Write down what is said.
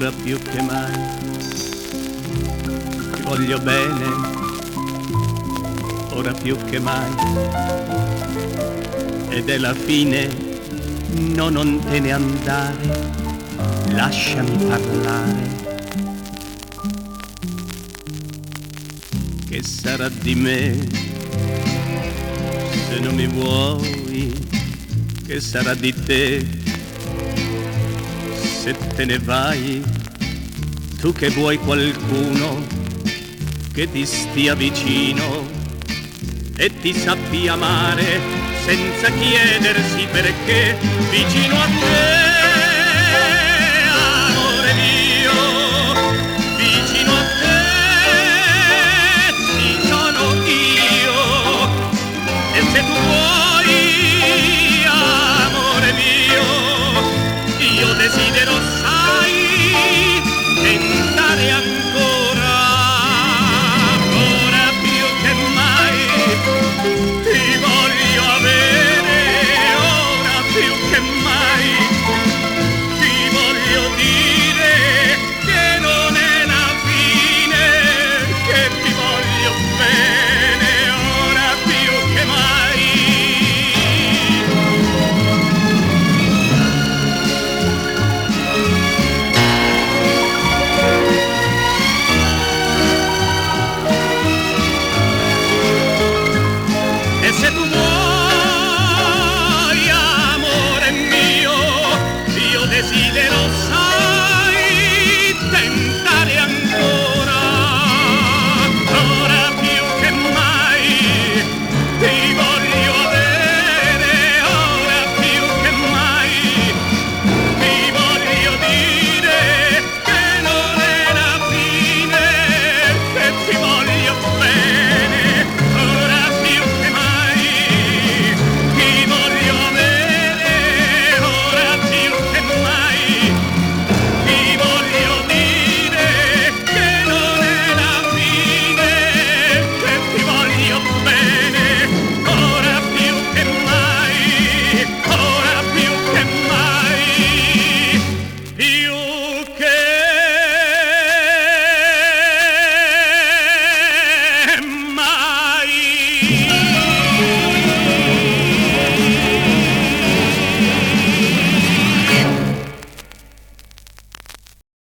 ora più che mai ti voglio bene, ora più che mai, ed è la fine, no, non te ne andare, lasciami parlare. Che sarà di me se non mi vuoi? Che sarà di te se te ne vai? Tu che vuoi qualcuno che ti stia vicino e ti sappia amare senza chiedersi perché vicino a te.